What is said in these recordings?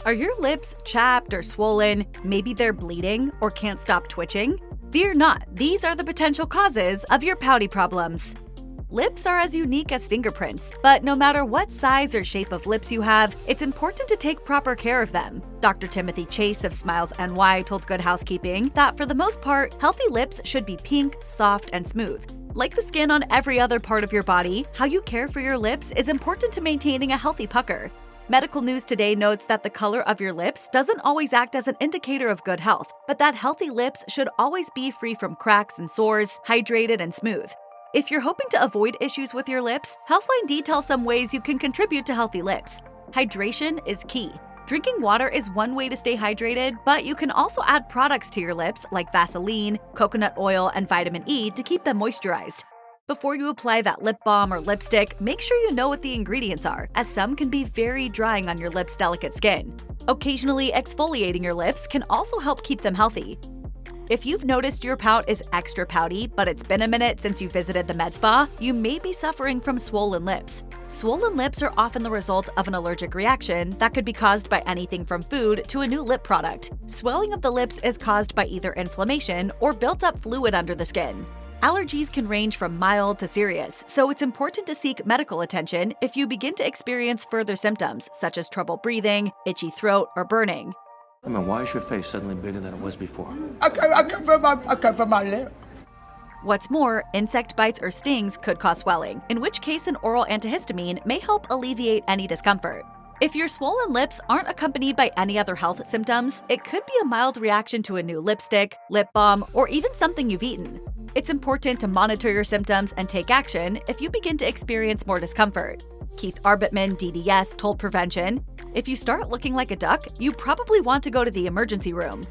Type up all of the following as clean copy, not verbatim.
Are your lips chapped or swollen? Maybe they're bleeding or can't stop twitching? Fear not, these are the potential causes of your pouty problems. Lips are as unique as fingerprints, but no matter what size or shape of lips you have, it's important to take proper care of them. Dr. Timothy Chase of Smiles NY told Good Housekeeping that for the most part, healthy lips should be pink, soft, and smooth. Like the skin on every other part of your body, how you care for your lips is important to maintaining a healthy pucker. Medical News Today notes that the color of your lips doesn't always act as an indicator of good health, but that healthy lips should always be free from cracks and sores, hydrated and smooth. If you're hoping to avoid issues with your lips, Healthline details some ways you can contribute to healthy lips. Hydration is key. Drinking water is one way to stay hydrated, but you can also add products to your lips like Vaseline, coconut oil, and vitamin E to keep them moisturized. Before you apply that lip balm or lipstick, make sure you know what the ingredients are, as some can be very drying on your lips' delicate skin. Occasionally, exfoliating your lips can also help keep them healthy. If you've noticed your pout is extra pouty, but it's been a minute since you visited the med spa, you may be suffering from swollen lips. Swollen lips are often the result of an allergic reaction that could be caused by anything from food to a new lip product. Swelling of the lips is caused by either inflammation or built-up fluid under the skin. Allergies can range from mild to serious, so it's important to seek medical attention if you begin to experience further symptoms, such as trouble breathing, itchy throat, or burning. I mean, why is your face suddenly bigger than it was before? I can't feel my lip. What's more, insect bites or stings could cause swelling, in which case an oral antihistamine may help alleviate any discomfort. If your swollen lips aren't accompanied by any other health symptoms, it could be a mild reaction to a new lipstick, lip balm, or even something you've eaten. It's important to monitor your symptoms and take action if you begin to experience more discomfort. Keith Arbitman, DDS, told Prevention, "If you start looking like a duck, you probably want to go to the emergency room."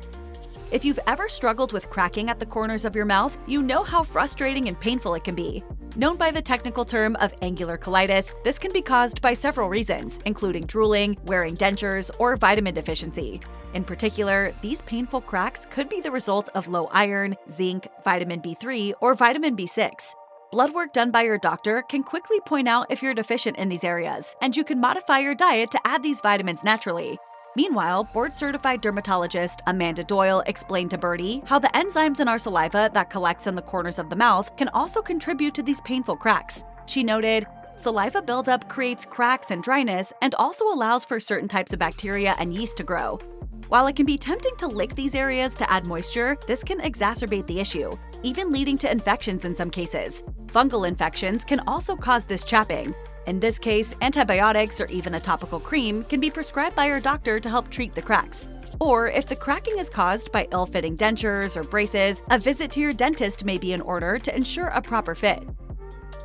If you've ever struggled with cracking at the corners of your mouth, you know how frustrating and painful it can be. Known by the technical term of angular colitis, this can be caused by several reasons, including drooling, wearing dentures, or vitamin deficiency. In particular, these painful cracks could be the result of low iron, zinc, vitamin B3, or vitamin B6. Blood work done by your doctor can quickly point out if you're deficient in these areas, and you can modify your diet to add these vitamins naturally. Meanwhile, board-certified dermatologist Amanda Doyle explained to Birdie how the enzymes in our saliva that collects in the corners of the mouth can also contribute to these painful cracks. She noted, "Saliva buildup creates cracks and dryness and also allows for certain types of bacteria and yeast to grow. While it can be tempting to lick these areas to add moisture, this can exacerbate the issue, even leading to infections in some cases. Fungal infections can also cause this chapping. In this case, antibiotics or even a topical cream can be prescribed by your doctor to help treat the cracks. Or if the cracking is caused by ill-fitting dentures or braces, a visit to your dentist may be in order to ensure a proper fit."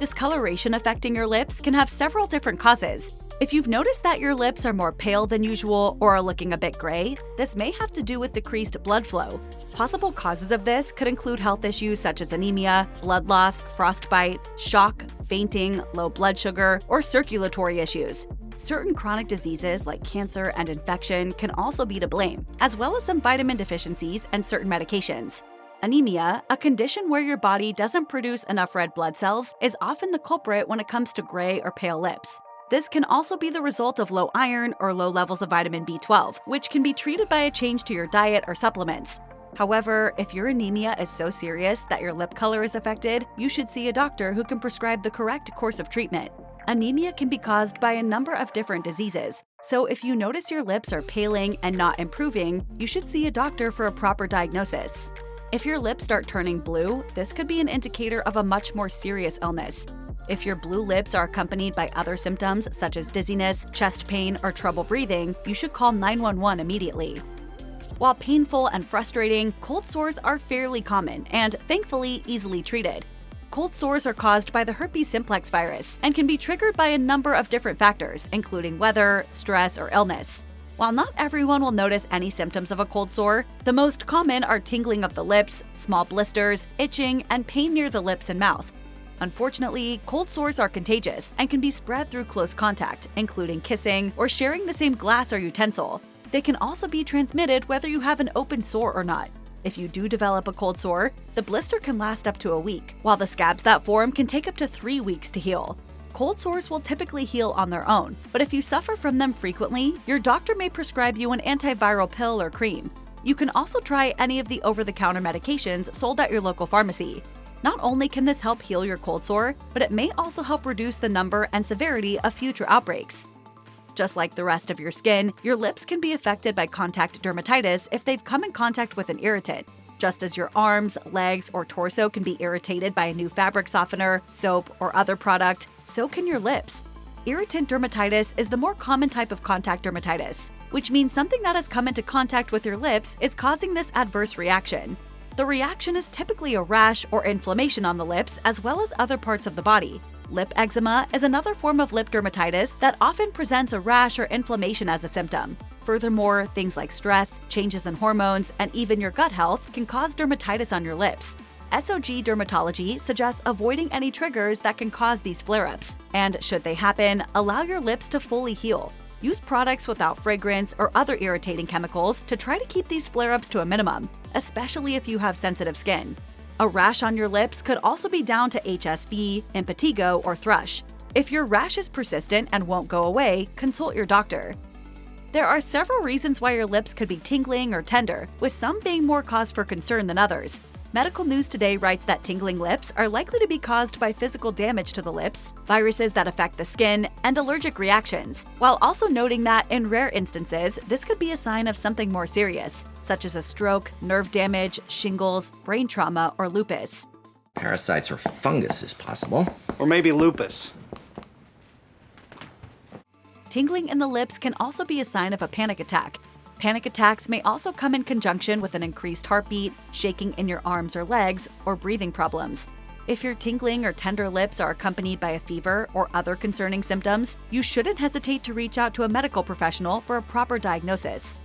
Discoloration affecting your lips can have several different causes. If you've noticed that your lips are more pale than usual or are looking a bit gray, this may have to do with decreased blood flow. Possible causes of this could include health issues such as anemia, blood loss, frostbite, shock, fainting, low blood sugar, or circulatory issues. Certain chronic diseases like cancer and infection can also be to blame, as well as some vitamin deficiencies and certain medications. Anemia, a condition where your body doesn't produce enough red blood cells, is often the culprit when it comes to gray or pale lips. This can also be the result of low iron or low levels of vitamin B12, which can be treated by a change to your diet or supplements. However, if your anemia is so serious that your lip color is affected, you should see a doctor who can prescribe the correct course of treatment. Anemia can be caused by a number of different diseases, so if you notice your lips are paling and not improving, you should see a doctor for a proper diagnosis. If your lips start turning blue, this could be an indicator of a much more serious illness. If your blue lips are accompanied by other symptoms such as dizziness, chest pain, or trouble breathing, you should call 911 immediately. While painful and frustrating, cold sores are fairly common and, thankfully, easily treated. Cold sores are caused by the herpes simplex virus and can be triggered by a number of different factors, including weather, stress, or illness. While not everyone will notice any symptoms of a cold sore, the most common are tingling of the lips, small blisters, itching, and pain near the lips and mouth. Unfortunately, cold sores are contagious and can be spread through close contact, including kissing or sharing the same glass or utensil. They can also be transmitted whether you have an open sore or not. If you do develop a cold sore, the blister can last up to a week, while the scabs that form can take up to 3 weeks to heal. Cold sores will typically heal on their own, but if you suffer from them frequently, your doctor may prescribe you an antiviral pill or cream. You can also try any of the over-the-counter medications sold at your local pharmacy. Not only can this help heal your cold sore, but it may also help reduce the number and severity of future outbreaks. Just like the rest of your skin, your lips can be affected by contact dermatitis if they've come in contact with an irritant. Just as your arms, legs, or torso can be irritated by a new fabric softener, soap, or other product, so can your lips. Irritant dermatitis is the more common type of contact dermatitis, which means something that has come into contact with your lips is causing this adverse reaction. The reaction is typically a rash or inflammation on the lips as well as other parts of the body. Lip eczema is another form of lip dermatitis that often presents a rash or inflammation as a symptom. Furthermore, things like stress, changes in hormones, and even your gut health can cause dermatitis on your lips. SOG dermatology suggests avoiding any triggers that can cause these flare-ups, and should they happen, allow your lips to fully heal. Use products without fragrance or other irritating chemicals to try to keep these flare-ups to a minimum, especially if you have sensitive skin. A rash on your lips could also be down to HSV, impetigo, or thrush. If your rash is persistent and won't go away, consult your doctor. There are several reasons why your lips could be tingling or tender, with some being more cause for concern than others. Medical News Today writes that tingling lips are likely to be caused by physical damage to the lips, viruses that affect the skin, and allergic reactions, while also noting that in rare instances, this could be a sign of something more serious, such as a stroke, nerve damage, shingles, brain trauma, or lupus. Parasites or fungus is possible. Or maybe lupus. Tingling in the lips can also be a sign of a panic attack. Panic attacks may also come in conjunction with an increased heartbeat, shaking in your arms or legs, or breathing problems. If your tingling or tender lips are accompanied by a fever or other concerning symptoms, you shouldn't hesitate to reach out to a medical professional for a proper diagnosis.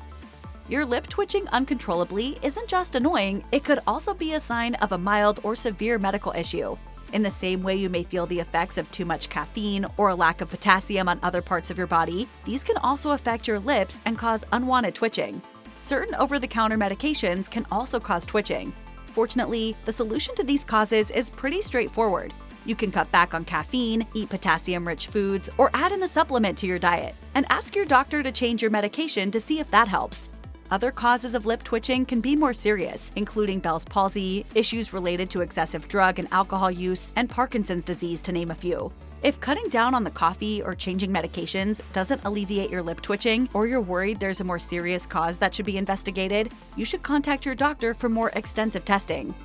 Your lip twitching uncontrollably isn't just annoying, it could also be a sign of a mild or severe medical issue. In the same way you may feel the effects of too much caffeine or a lack of potassium on other parts of your body, these can also affect your lips and cause unwanted twitching. Certain over-the-counter medications can also cause twitching. Fortunately, the solution to these causes is pretty straightforward. You can cut back on caffeine, eat potassium-rich foods, or add in a supplement to your diet, and ask your doctor to change your medication to see if that helps. Other causes of lip twitching can be more serious, including Bell's palsy, issues related to excessive drug and alcohol use, and Parkinson's disease, to name a few. If cutting down on the coffee or changing medications doesn't alleviate your lip twitching, or you're worried there's a more serious cause that should be investigated, you should contact your doctor for more extensive testing.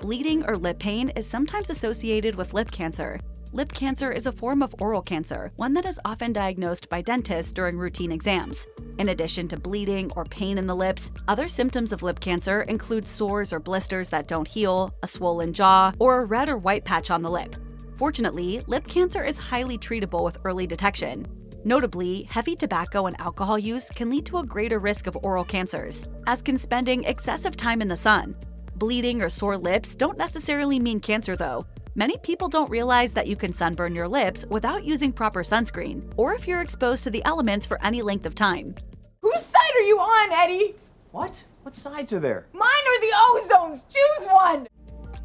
Bleeding or lip pain is sometimes associated with lip cancer. Lip cancer is a form of oral cancer, one that is often diagnosed by dentists during routine exams. In addition to bleeding or pain in the lips, other symptoms of lip cancer include sores or blisters that don't heal, a swollen jaw, or a red or white patch on the lip. Fortunately, lip cancer is highly treatable with early detection. Notably, heavy tobacco and alcohol use can lead to a greater risk of oral cancers, as can spending excessive time in the sun. Bleeding or sore lips don't necessarily mean cancer, though. Many people don't realize that you can sunburn your lips without using proper sunscreen, or if you're exposed to the elements for any length of time. Whose side are you on, Eddie? What? What sides are there? Mine or the ozones? Choose one!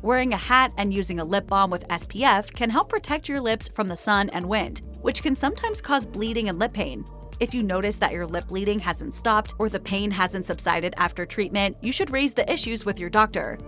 Wearing a hat and using a lip balm with SPF can help protect your lips from the sun and wind, which can sometimes cause bleeding and lip pain. If you notice that your lip bleeding hasn't stopped or the pain hasn't subsided after treatment, you should raise the issues with your doctor.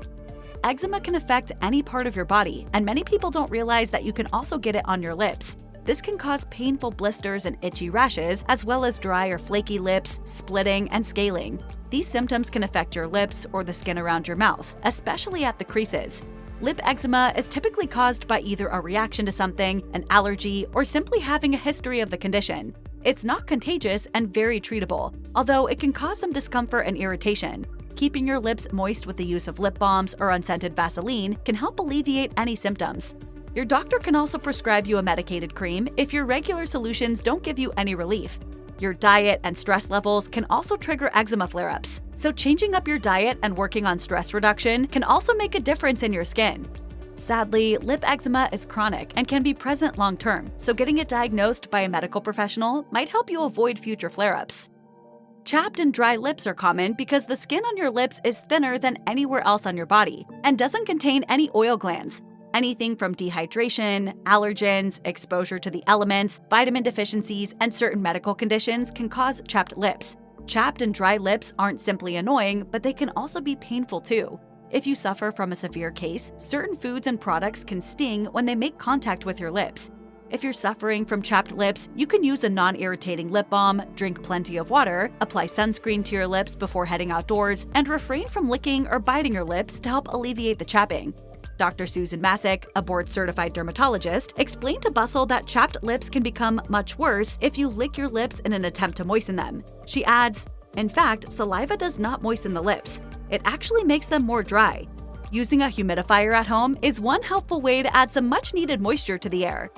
Eczema can affect any part of your body, and many people don't realize that you can also get it on your lips. This can cause painful blisters and itchy rashes, as well as dry or flaky lips, splitting, and scaling. These symptoms can affect your lips or the skin around your mouth, especially at the creases. Lip eczema is typically caused by either a reaction to something, an allergy, or simply having a history of the condition. It's not contagious and very treatable, although it can cause some discomfort and irritation. Keeping your lips moist with the use of lip balms or unscented Vaseline can help alleviate any symptoms. Your doctor can also prescribe you a medicated cream if your regular solutions don't give you any relief. Your diet and stress levels can also trigger eczema flare-ups, so changing up your diet and working on stress reduction can also make a difference in your skin. Sadly, lip eczema is chronic and can be present long-term, so getting it diagnosed by a medical professional might help you avoid future flare-ups. Chapped and dry lips are common because the skin on your lips is thinner than anywhere else on your body and doesn't contain any oil glands. Anything from dehydration, allergens, exposure to the elements, vitamin deficiencies, and certain medical conditions can cause chapped lips. Chapped and dry lips aren't simply annoying, but they can also be painful too. If you suffer from a severe case, certain foods and products can sting when they make contact with your lips. If you're suffering from chapped lips, you can use a non-irritating lip balm, drink plenty of water, apply sunscreen to your lips before heading outdoors, and refrain from licking or biting your lips to help alleviate the chapping. Dr. Susan Masick, a board-certified dermatologist, explained to Bustle that chapped lips can become much worse if you lick your lips in an attempt to moisten them. She adds, "In fact, saliva does not moisten the lips. It actually makes them more dry. Using a humidifier at home is one helpful way to add some much-needed moisture to the air.